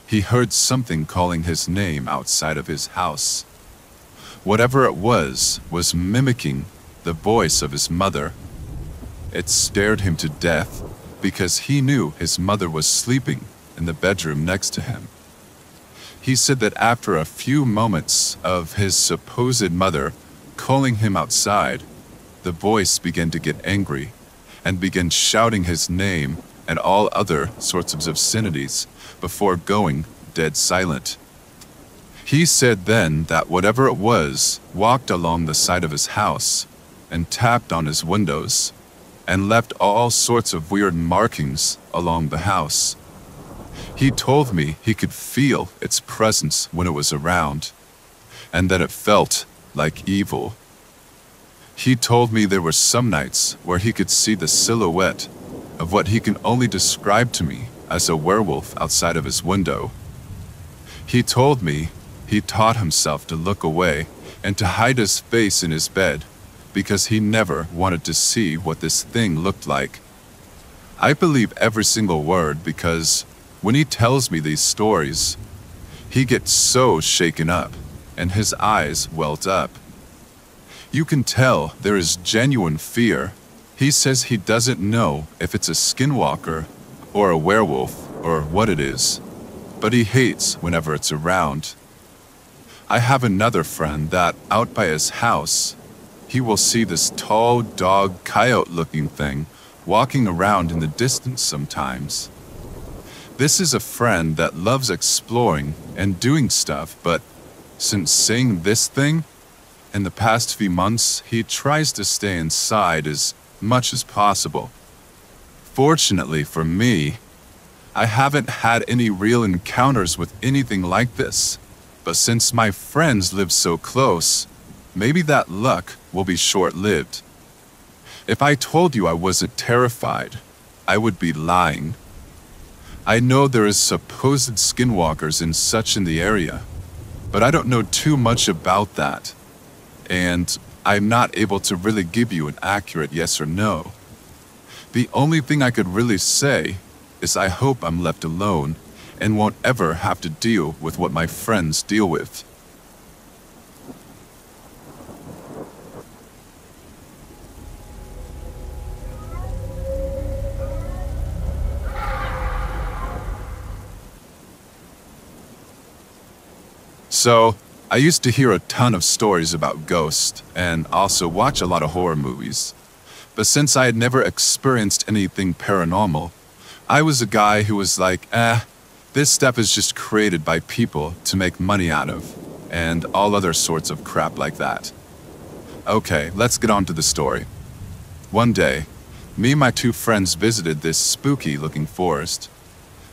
he heard something calling his name outside of his house. Whatever it was mimicking the voice of his mother. It scared him to death because he knew his mother was sleeping in the bedroom next to him. He said that after a few moments of his supposed mother calling him outside, the voice began to get angry and began shouting his name and all other sorts of obscenities before going dead silent. He said then that whatever it was walked along the side of his house and tapped on his windows and left all sorts of weird markings along the house. He told me he could feel its presence when it was around, and that it felt like evil. He told me there were some nights where he could see the silhouette of what he can only describe to me as a werewolf outside of his window. He told me he taught himself to look away and to hide his face in his bed because he never wanted to see what this thing looked like. I believe every single word because when he tells me these stories, he gets so shaken up and his eyes welt up. You can tell there is genuine fear. He says he doesn't know if it's a skinwalker or a werewolf or what it is, but he hates whenever it's around. I have another friend that out by his house, he will see this tall dog coyote-looking thing walking around in the distance sometimes. This is a friend that loves exploring and doing stuff, but since seeing this thing, in the past few months, he tries to stay inside as much as possible. Fortunately for me, I haven't had any real encounters with anything like this, but since my friends live so close, maybe that luck will be short-lived. If I told you I wasn't terrified, I would be lying. I know there is supposed skinwalkers and such in the area, but I don't know too much about that, and I'm not able to really give you an accurate yes or no. The only thing I could really say is I hope I'm left alone and won't ever have to deal with what my friends deal with. So, I used to hear a ton of stories about ghosts and also watch a lot of horror movies. But since I had never experienced anything paranormal, I was a guy who was like, this stuff is just created by people to make money out of, and all other sorts of crap like that. Okay, let's get on to the story. One day, me and my two friends visited this spooky-looking forest.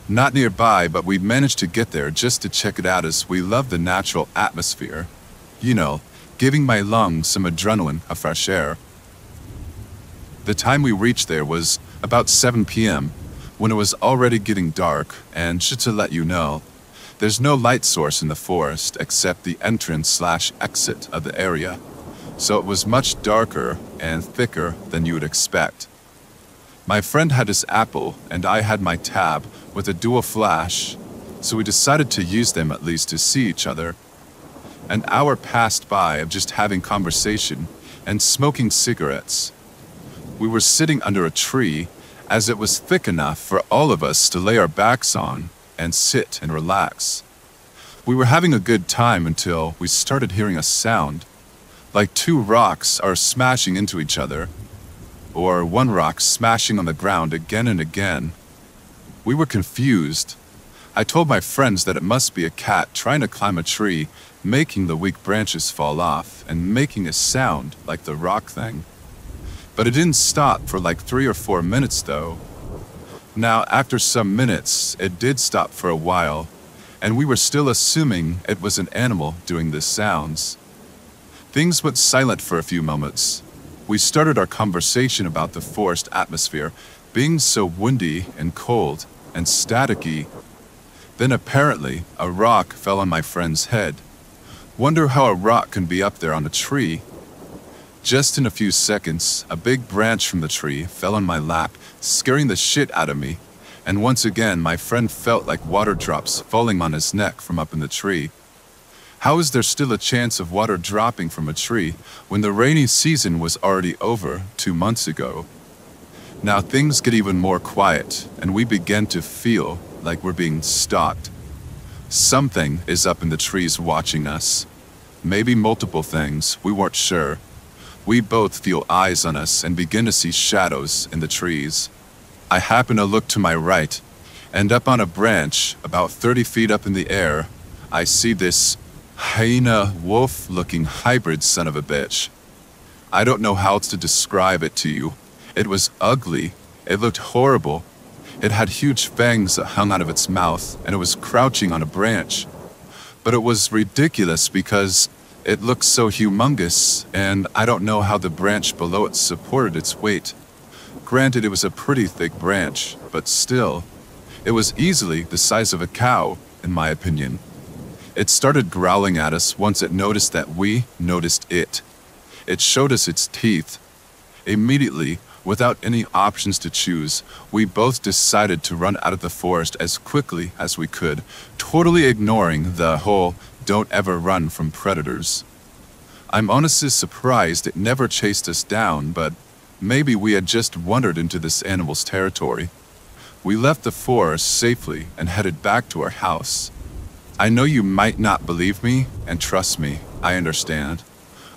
Not nearby, but we managed to get there just to check it out as we love the natural atmosphere. You know, giving my lungs some adrenaline, a fresh air. The time we reached there was about 7 p.m., when it was already getting dark, and just to let you know, there's no light source in the forest except the entrance/exit of the area, so it was much darker and thicker than you would expect. My friend had his Apple, and I had my Tab with a dual flash, so we decided to use them at least to see each other. An hour passed by of just having conversation and smoking cigarettes. We were sitting under a tree, as it was thick enough for all of us to lay our backs on and sit and relax. We were having a good time until we started hearing a sound, like two rocks are smashing into each other, or one rock smashing on the ground again and again. We were confused. I told my friends that it must be a cat trying to climb a tree, making the weak branches fall off and making a sound like the rock thing. But it didn't stop for like 3 or 4 minutes though. Now, after some minutes, it did stop for a while, and we were still assuming it was an animal doing the sounds. Things went silent for a few moments. We started our conversation about the forest atmosphere being so windy and cold and staticky. Then apparently, a rock fell on my friend's head. Wonder how a rock can be up there on a tree. Just in a few seconds, a big branch from the tree fell on my lap, scaring the shit out of me, and once again my friend felt like water drops falling on his neck from up in the tree. How is there still a chance of water dropping from a tree when the rainy season was already over 2 months ago? Now things get even more quiet, and we begin to feel like we're being stalked. Something is up in the trees watching us. Maybe multiple things, we weren't sure. We both feel eyes on us and begin to see shadows in the trees. I happen to look to my right, and up on a branch, about 30 feet up in the air, I see this hyena wolf-looking hybrid son of a bitch. I don't know how else to describe it to you. It was ugly. It looked horrible. It had huge fangs that hung out of its mouth, and it was crouching on a branch. But it was ridiculous because it looked so humongous, and I don't know how the branch below it supported its weight. Granted, it was a pretty thick branch, but still, it was easily the size of a cow, in my opinion. It started growling at us once it noticed that we noticed it. It showed us its teeth. Immediately, without any options to choose, we both decided to run out of the forest as quickly as we could, totally ignoring the whole "don't ever run from predators." I'm honestly surprised it never chased us down, but maybe we had just wandered into this animal's territory. We left the forest safely and headed back to our house. I know you might not believe me, and trust me, I understand.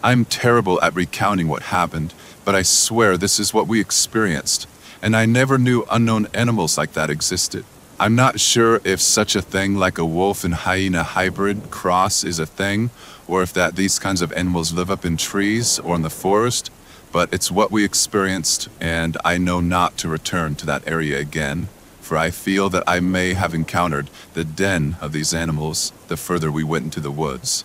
I'm terrible at recounting what happened, but I swear this is what we experienced, and I never knew unknown animals like that existed. I'm not sure if such a thing like a wolf and hyena hybrid cross is a thing, or if these kinds of animals live up in trees or in the forest, but it's what we experienced, and I know not to return to that area again, for I feel that I may have encountered the den of these animals the further we went into the woods.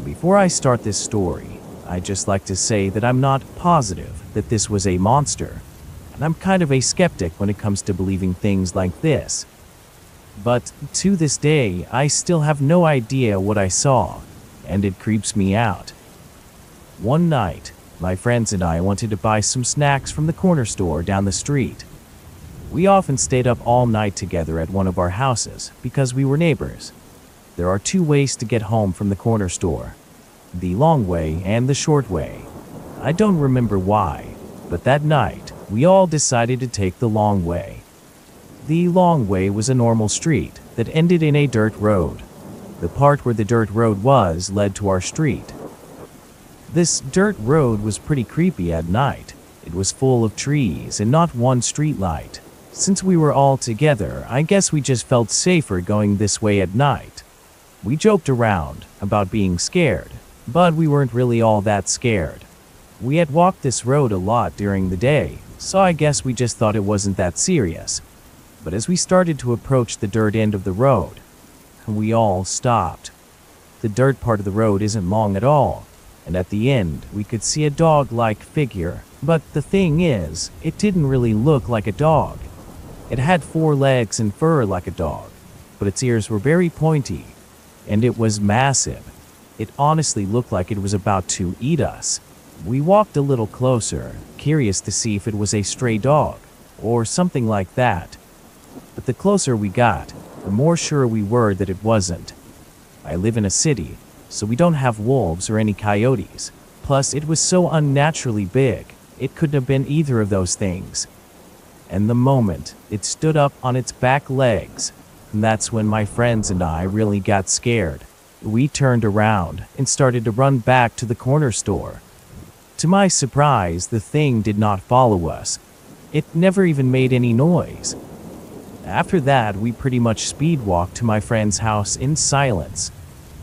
Before I start this story, I'd just like to say that I'm not positive that this was a monster, and I'm kind of a skeptic when it comes to believing things like this. But to this day, I still have no idea what I saw, and it creeps me out. One night, my friends and I wanted to buy some snacks from the corner store down the street. We often stayed up all night together at one of our houses because we were neighbors. There are two ways to get home from the corner store: the long way and the short way. I don't remember why, but that night, we all decided to take the long way. The long way was a normal street that ended in a dirt road. The part where the dirt road was led to our street. This dirt road was pretty creepy at night. It was full of trees and not one street light. Since we were all together, I guess we just felt safer going this way at night. We joked around about being scared, but we weren't really all that scared. We had walked this road a lot during the day, so I guess we just thought it wasn't that serious. But as we started to approach the dirt end of the road, we all stopped. The dirt part of the road isn't long at all, and at the end we could see a dog-like figure. But the thing is, it didn't really look like a dog. It had 4 legs and fur like a dog, but its ears were very pointy, and it was massive. It honestly looked like it was about to eat us. We walked a little closer, curious to see if it was a stray dog, or something like that. But the closer we got, the more sure we were that it wasn't. I live in a city, so we don't have wolves or any coyotes. Plus, it was so unnaturally big, it couldn't have been either of those things. And the moment it stood up on its back legs, that's when my friends and I really got scared. We turned around and started to run back to the corner store. To my surprise, the thing did not follow us. It never even made any noise. After that, we pretty much speed walked to my friend's house in silence.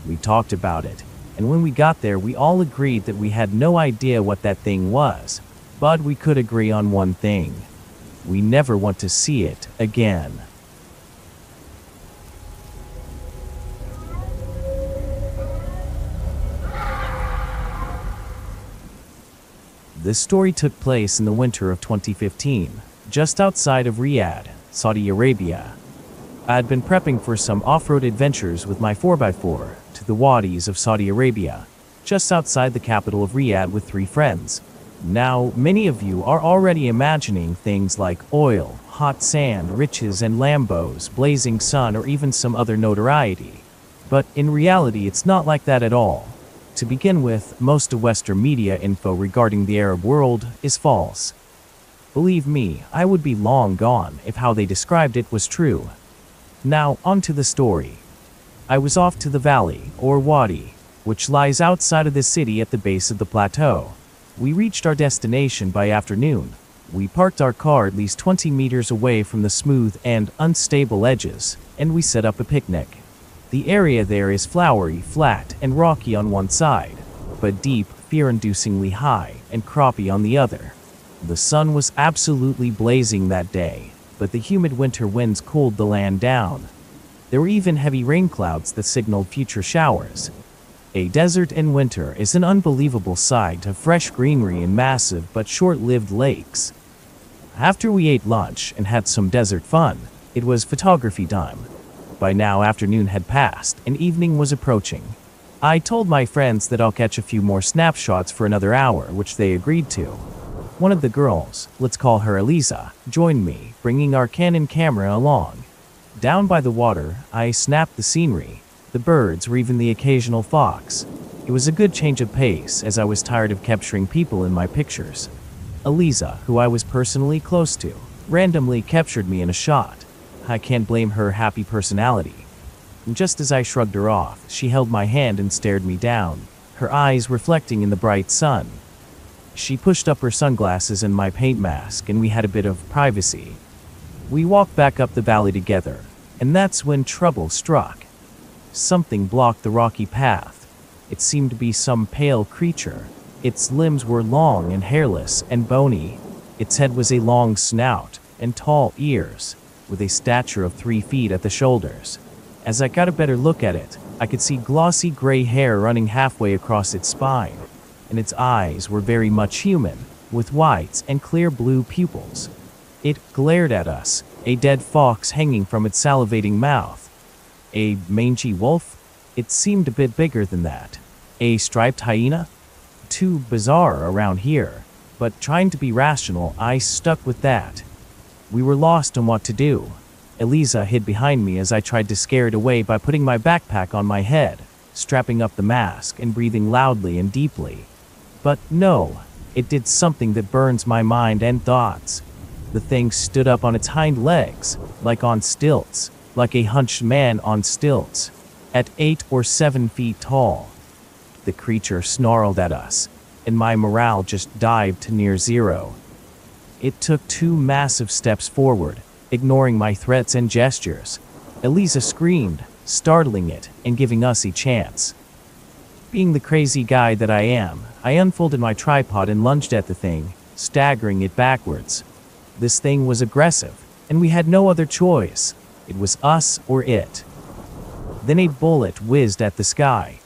We talked about it, and when we got there, we all agreed that we had no idea what that thing was. But we could agree on one thing: we never want to see it again. This story took place in the winter of 2015, just outside of Riyadh, Saudi Arabia. I had been prepping for some off-road adventures with my 4x4 to the wadis of Saudi Arabia, just outside the capital of Riyadh with 3 friends. Now, many of you are already imagining things like oil, hot sand, riches and Lambos, blazing sun, or even some other notoriety. But in reality, it's not like that at all. To begin with, most of Western media info regarding the Arab world is false. Believe me, I would be long gone if how they described it was true. Now, on to the story. I was off to the valley, or wadi, which lies outside of the city at the base of the plateau. We reached our destination by afternoon. We parked our car at least 20 meters away from the smooth and unstable edges, and we set up a picnic. The area there is flowery, flat, and rocky on one side, but deep, fear-inducingly high, and croppy on the other. The sun was absolutely blazing that day, but the humid winter winds cooled the land down. There were even heavy rain clouds that signaled future showers. A desert in winter is an unbelievable sight of fresh greenery and massive but short-lived lakes. After we ate lunch and had some desert fun, it was photography time. By now, afternoon had passed and evening was approaching. I told my friends that I'll catch a few more snapshots for another hour, which they agreed to. One of the girls, let's call her Eliza, joined me, bringing our Canon camera along. Down by the water, I snapped the scenery, the birds, or even the occasional fox. It was a good change of pace, as I was tired of capturing people in my pictures. Eliza, who I was personally close to, randomly captured me in a shot. I can't blame her happy personality. And just as I shrugged her off, she held my hand and stared me down, her eyes reflecting in the bright sun. She pushed up her sunglasses and my paint mask, and we had a bit of privacy. We walked back up the valley together, and that's when trouble struck. Something blocked the rocky path. It seemed to be some pale creature. Its limbs were long and hairless and bony. Its head was a long snout and tall ears, with a stature of 3 feet at the shoulders. As I got a better look at it, I could see glossy gray hair running halfway across its spine, and its eyes were very much human, with whites and clear blue pupils. It glared at us, a dead fox hanging from its salivating mouth. A mangy wolf? It seemed a bit bigger than that. A striped hyena? Too bizarre around here, but trying to be rational, I stuck with that. We were lost on what to do. Eliza hid behind me as I tried to scare it away by putting my backpack on my head, strapping up the mask and breathing loudly and deeply. But no, it did something that burns my mind and thoughts. The thing stood up on its hind legs, like on stilts, like a hunched man on stilts, at 8 or 7 feet tall. The creature snarled at us, and my morale just dived to near zero. It took 2 massive steps forward, ignoring my threats and gestures. Eliza screamed, startling it and giving us a chance. Being the crazy guy that I am, I unfolded my tripod and lunged at the thing, staggering it backwards. This thing was aggressive, and we had no other choice. It was us or it. Then a bullet whizzed at the sky.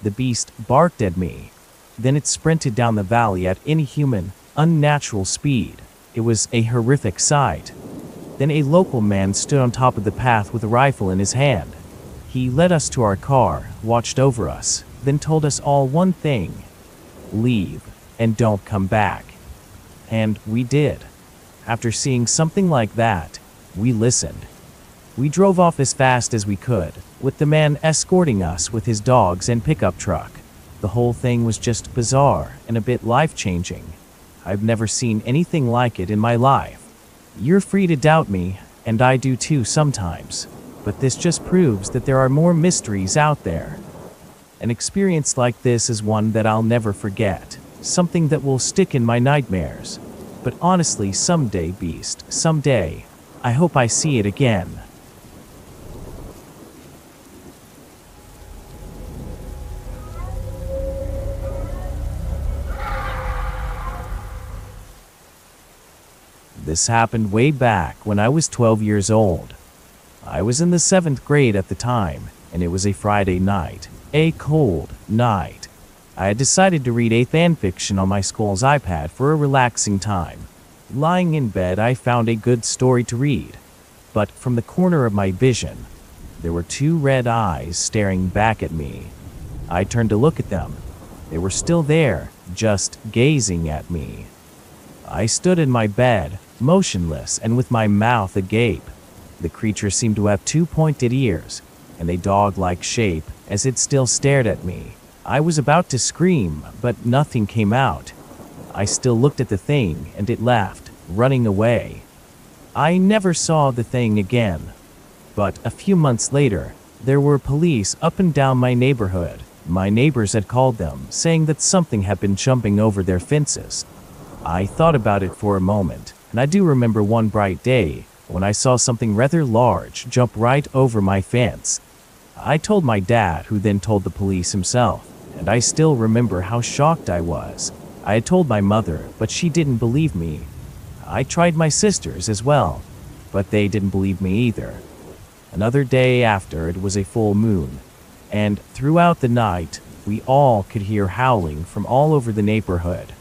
The beast barked at me. Then it sprinted down the valley at inhuman, unnatural speed. It was a horrific sight. Then a local man stood on top of the path with a rifle in his hand. He led us to our car, watched over us, then told us all one thing: leave and don't come back. And we did. After seeing something like that, we listened. We drove off as fast as we could, with the man escorting us with his dogs and pickup truck. The whole thing was just bizarre and a bit life-changing. I've never seen anything like it in my life. You're free to doubt me, and I do too sometimes, but this just proves that there are more mysteries out there. An experience like this is one that I'll never forget, something that will stick in my nightmares. But honestly, someday, Beast, someday, I hope I see it again. This happened way back when I was 12 years old. I was in the 7th grade at the time, and it was a Friday night, a cold night. I had decided to read a fanfiction on my school's iPad for a relaxing time. Lying in bed, I found a good story to read. But from the corner of my vision, there were 2 red eyes staring back at me. I turned to look at them. They were still there, just gazing at me. I stood in my bed, motionless and with my mouth agape. The creature seemed to have 2 pointed ears and a dog-like shape as it still stared at me. I was about to scream, but nothing came out. I still looked at the thing and it left, running away. I never saw the thing again. But a few months later, there were police up and down my neighborhood. My neighbors had called them, saying that something had been jumping over their fences. I thought about it for a moment, and I do remember one bright day when I saw something rather large jump right over my fence. I told my dad, who then told the police himself, and I still remember how shocked I was. I had told my mother, but she didn't believe me. I tried my sisters as well, but they didn't believe me either. Another day after, it was a full moon, and throughout the night, we all could hear howling from all over the neighborhood.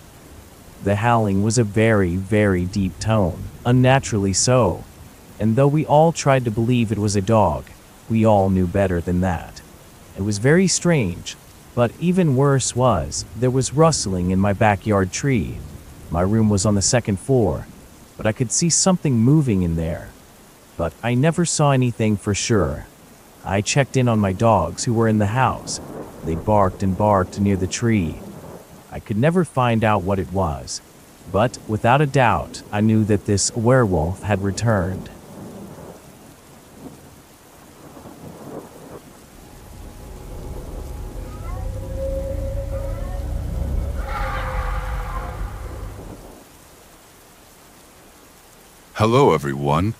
The howling was a very, very deep tone, unnaturally so. And though we all tried to believe it was a dog, we all knew better than that. It was very strange, but even worse was, there was rustling in my backyard tree. My room was on the 2nd floor, but I could see something moving in there. But I never saw anything for sure. I checked in on my dogs who were in the house. They barked and barked near the tree. I could never find out what it was, but without a doubt, I knew that this werewolf had returned. Hello, everyone.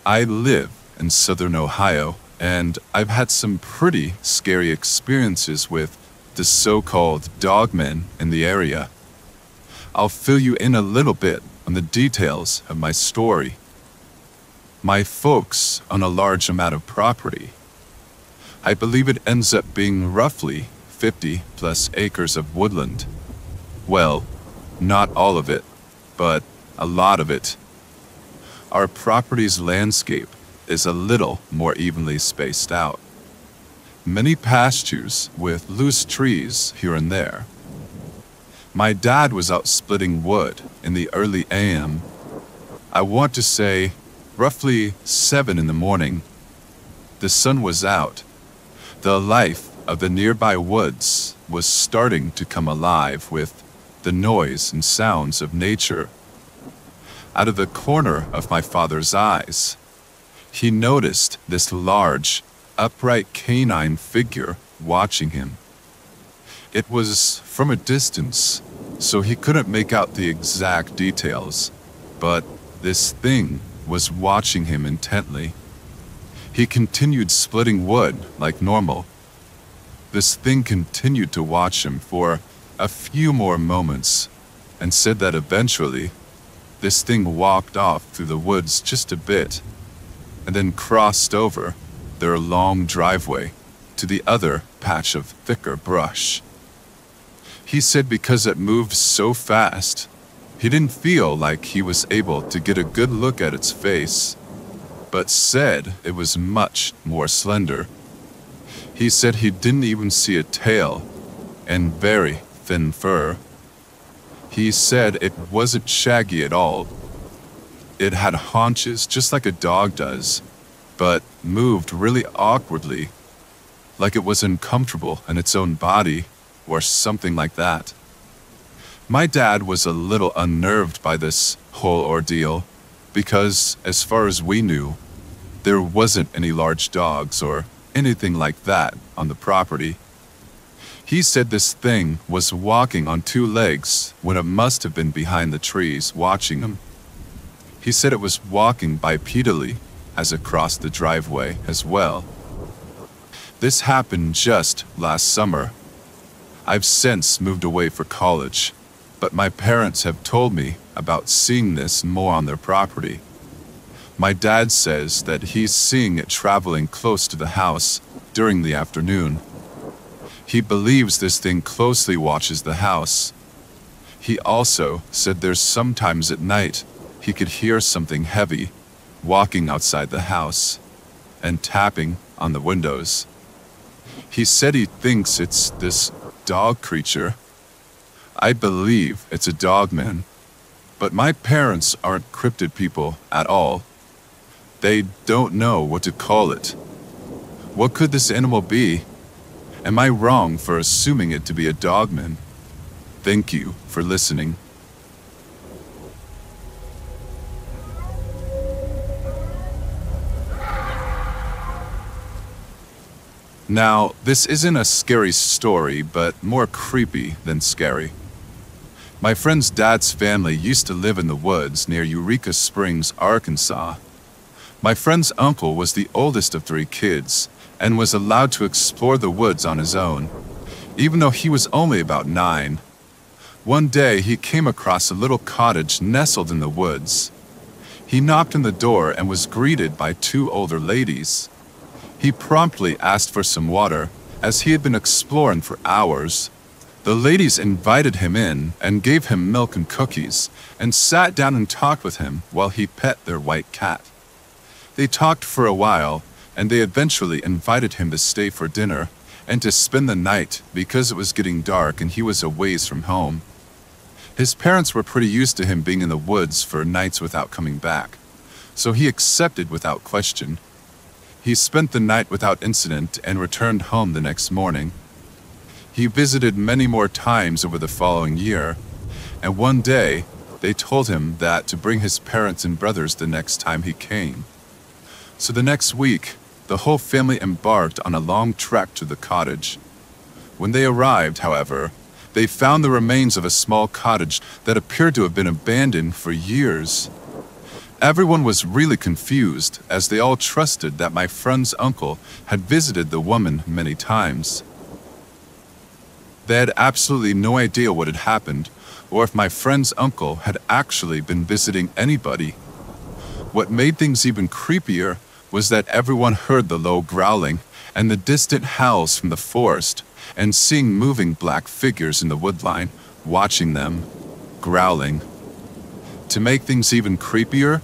I live in southern Ohio, and I've had some pretty scary experiences with the so-called dogmen in the area. I'll fill you in a little bit on the details of my story. My folks own a large amount of property. I believe it ends up being roughly 50 plus acres of woodland. Well, not all of it, but a lot of it. Our property's landscape is a little more evenly spaced out. Many pastures with loose trees here and there. My dad was out splitting wood in the early AM. I want to say roughly 7 in the morning. The sun was out. The life of the nearby woods was starting to come alive with the noise and sounds of nature. Out of the corner of my father's eyes, he noticed this large, upright canine figure watching him. It was from a distance, so he couldn't make out the exact details, but this thing was watching him intently. He continued splitting wood like normal. This thing continued to watch him for a few more moments and said that eventually this thing walked off through the woods just a bit and then crossed over their long driveway to the other patch of thicker brush. He said because it moved so fast, he didn't feel like he was able to get a good look at its face, but said it was much more slender. He said he didn't even see a tail and very thin fur. He said it wasn't shaggy at all. It had haunches just like a dog does, but moved really awkwardly, like it was uncomfortable in its own body or something like that. My dad was a little unnerved by this whole ordeal because, as far as we knew, there wasn't any large dogs or anything like that on the property. He said this thing was walking on 2 legs when it must have been behind the trees watching him. He said it was walking bipedally as it crossed the driveway as well. This happened just last summer. I've since moved away for college, but my parents have told me about seeing this more on their property. My dad says that he's seeing it traveling close to the house during the afternoon. He believes this thing closely watches the house. He also said there's sometimes at night he could hear something heavy walking outside the house and tapping on the windows. He said he thinks it's this dog creature. I believe it's a dogman, but my parents aren't cryptid people at all. They don't know what to call it. What could this animal be? Am I wrong for assuming it to be a dogman? Thank you for listening. Now, this isn't a scary story, but more creepy than scary. My friend's dad's family used to live in the woods near Eureka Springs, Arkansas. My friend's uncle was the oldest of 3 kids and was allowed to explore the woods on his own, even though he was only about 9. One day, he came across a little cottage nestled in the woods. He knocked on the door and was greeted by 2 older ladies. He promptly asked for some water, as he had been exploring for hours. The ladies invited him in and gave him milk and cookies, and sat down and talked with him while he pet their white cat. They talked for a while, and they eventually invited him to stay for dinner and to spend the night because it was getting dark and he was a ways from home. His parents were pretty used to him being in the woods for nights without coming back, so he accepted without question. He spent the night without incident and returned home the next morning. He visited many more times over the following year, and one day they told him that to bring his parents and brothers the next time he came. So the next week, the whole family embarked on a long trek to the cottage. When they arrived, however, they found the remains of a small cottage that appeared to have been abandoned for years. Everyone was really confused, as they all trusted that my friend's uncle had visited the woman many times. They had absolutely no idea what had happened, or if my friend's uncle had actually been visiting anybody. What made things even creepier was that everyone heard the low growling and the distant howls from the forest, and seeing moving black figures in the woodline, watching them, growling. To make things even creepier,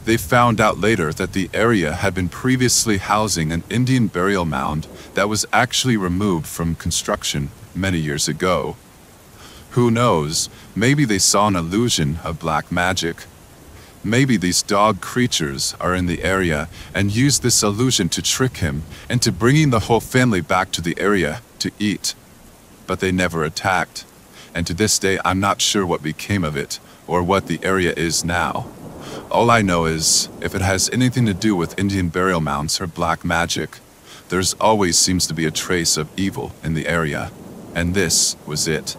they found out later that the area had been previously housing an Indian burial mound that was actually removed from construction many years ago. Who knows, maybe they saw an illusion of black magic. Maybe these dog creatures are in the area and use this illusion to trick him into bringing the whole family back to the area to eat. But they never attacked, and to this day I'm not sure what became of it or what the area is now. All I know is, if it has anything to do with Indian burial mounds or black magic, there's always seems to be a trace of evil in the area, and this was it.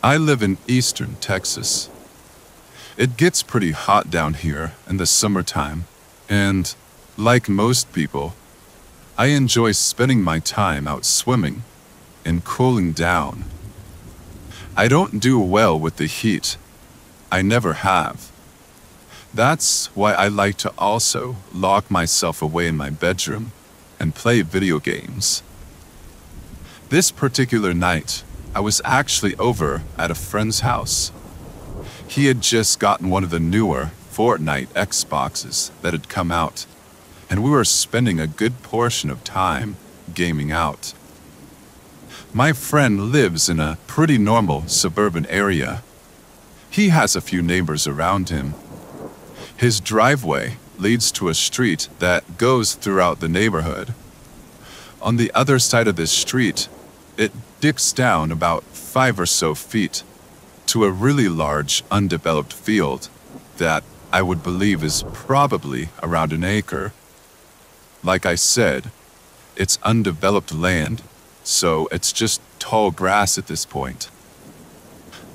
I live in eastern Texas. It gets pretty hot down here in the summertime, and, like most people, I enjoy spending my time out swimming and cooling down. I don't do well with the heat. I never have. That's why I like to also lock myself away in my bedroom and play video games. This particular night, I was actually over at a friend's house. He had just gotten one of the newer Fortnite Xboxes that had come out, and we were spending a good portion of time gaming out. My friend lives in a pretty normal suburban area. He has a few neighbors around him. His driveway leads to a street that goes throughout the neighborhood. On the other side of this street, it dips down about 5 or so feet to a really large undeveloped field that I would believe is probably around an acre. Like I said, it's undeveloped land, so it's just tall grass at this point.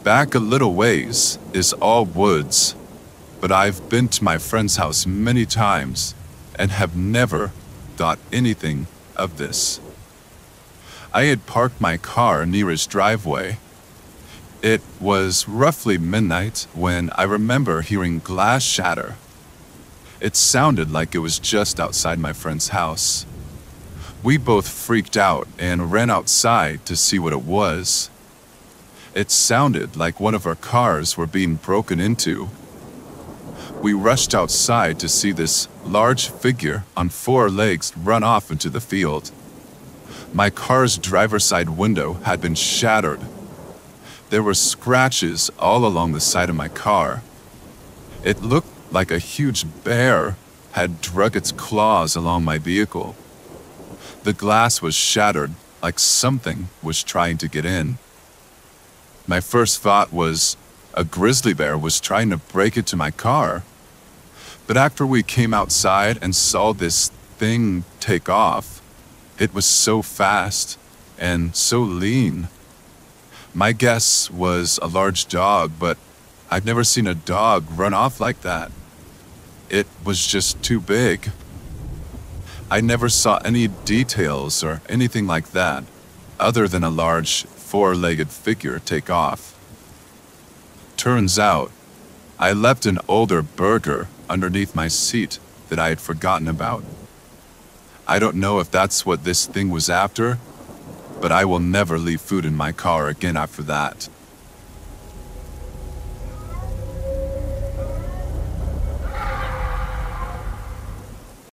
Back a little ways is all woods, but I've been to my friend's house many times and have never thought anything of this. I had parked my car near his driveway. It was roughly midnight when I remember hearing glass shatter. It sounded like it was just outside my friend's house. We both freaked out and ran outside to see what it was. It sounded like one of our cars were being broken into. We rushed outside to see this large figure on 4 legs run off into the field. My car's driver's side window had been shattered. There were scratches all along the side of my car. It looked like a huge bear had drug its claws along my vehicle. The glass was shattered like something was trying to get in. My first thought was a grizzly bear was trying to break into my car. But after we came outside and saw this thing take off, it was so fast and so lean. My guess was a large dog, but I've never seen a dog run off like that. It was just too big. I never saw any details or anything like that, other than a large 4-legged figure take off. Turns out, I left an older burger underneath my seat that I had forgotten about. I don't know if that's what this thing was after, but I will never leave food in my car again after that.